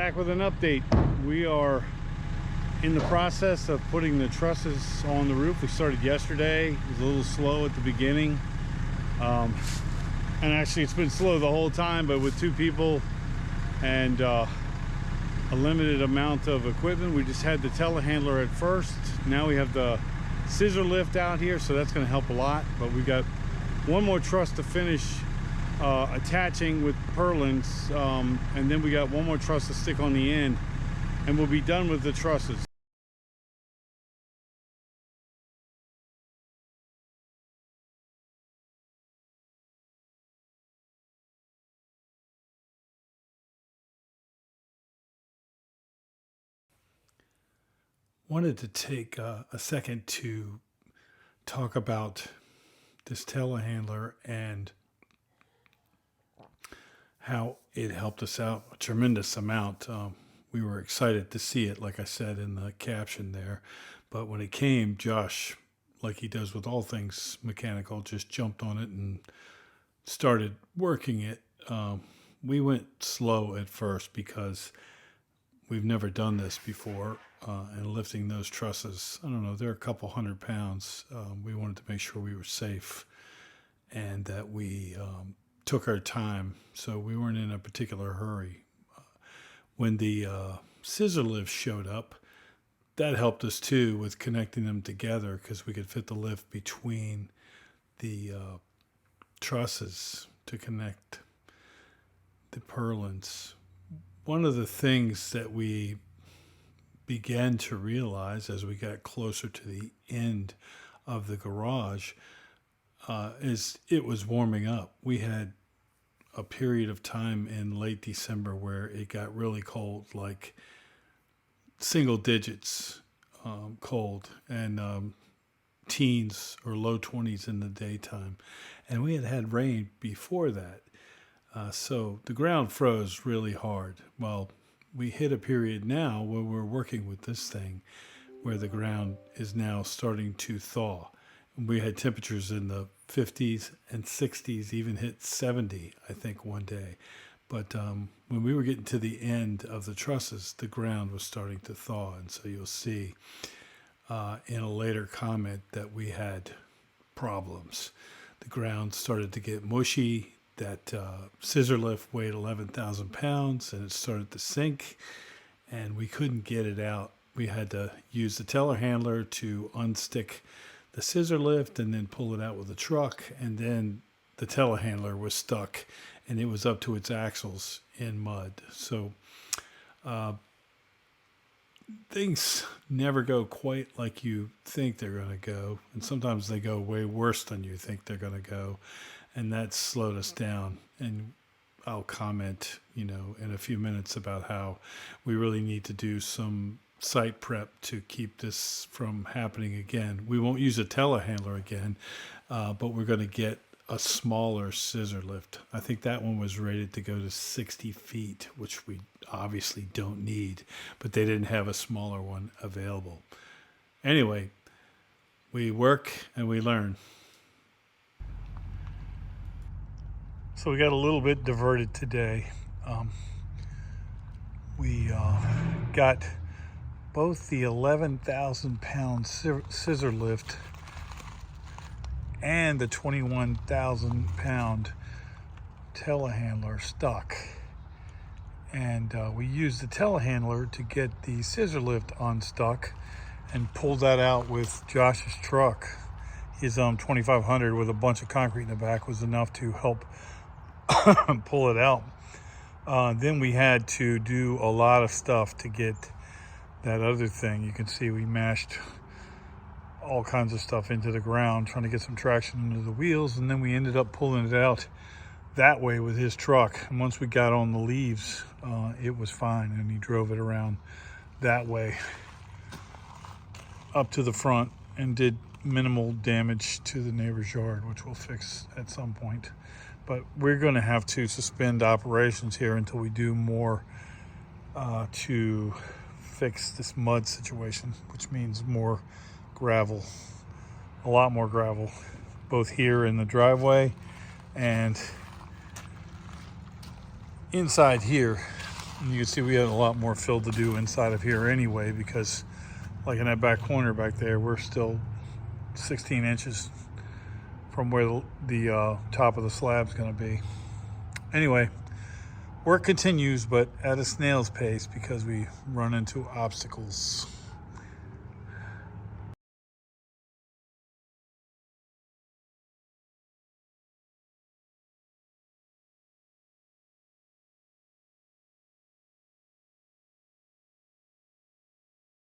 back with an update. We are in the process of putting the trusses on the roof. We started yesterday. It was a little slow at the beginning. And actually it's been slow the whole time, but with two people and a limited amount of equipment, we just had the telehandler at first. Now we have the scissor lift out here, so that's going to help a lot. But we got one more truss to finish attaching with purlins, and then we got one more truss to stick on the end, and we'll be done with the trusses. Wanted to take a second to talk about this telehandler and how it helped us out a tremendous amount. We were excited to see it, like I said in the caption there, but when it came, Josh, like he does with all things mechanical, just jumped on it and started working it. We went slow at first because we've never done this before, and lifting those trusses, I don't know, they're a couple 100 pounds. We wanted to make sure we were safe and that we took our time, so we weren't in a particular hurry. When the scissor lift showed up, that helped us too with connecting them together, because we could fit the lift between the trusses to connect the purlins. One of the things that we began to realize as we got closer to the end of the garage is it was warming up. We had a period of time in late December where it got really cold, like single digits cold, and teens or low 20s in the daytime. And we had had rain before that. So the ground froze really hard. Well, we hit a period now where we're working with this thing where the ground is now starting to thaw. We had temperatures in the 50s and 60s, even hit 70, I think, one day. But when we were getting to the end of the trusses, the ground was starting to thaw. And so you'll see in a later comment that we had problems. The ground started to get mushy. That scissor lift weighed 11,000 pounds, and it started to sink, and we couldn't get it out. We had to use the telehandler to unstick the scissor lift and then pull it out with a truck, and then the telehandler was stuck, and it was up to its axles in mud. So things never go quite like you think they're going to go, and sometimes they go way worse than you think they're going to go. And that slowed us down. And I'll comment, in a few minutes about how we really need to do some site prep to keep this from happening again. We won't use a telehandler again, but we're going to get a smaller scissor lift. I think that one was rated to go to 60 feet, which we obviously don't need, but they didn't have a smaller one available. Anyway, we work and we learn. So we got a little bit diverted today. We got both the 11,000 pound scissor lift and the 21,000 pound telehandler stuck. And we used the telehandler to get the scissor lift unstuck and pulled that out with Josh's truck. His 2500 with a bunch of concrete in the back was enough to help pull it out. Then we had to do a lot of stuff to get that other thing. You can see we mashed all kinds of stuff into the ground trying to get some traction into the wheels, and then we ended up pulling it out that way with his truck. And once we got on the leaves, it was fine, and he drove it around that way up to the front and did minimal damage to the neighbor's yard, which we'll fix at some point. But we're going to have to suspend operations here until we do more to fix this mud situation, which means more gravel, a lot more gravel, both here in the driveway and inside here And you can see we had a lot more fill to do inside of here anyway, because like in that back corner back there, we're still 16 inches from where the top of the slab's going to be. Anyway, work continues, but at a snail's pace because we run into obstacles.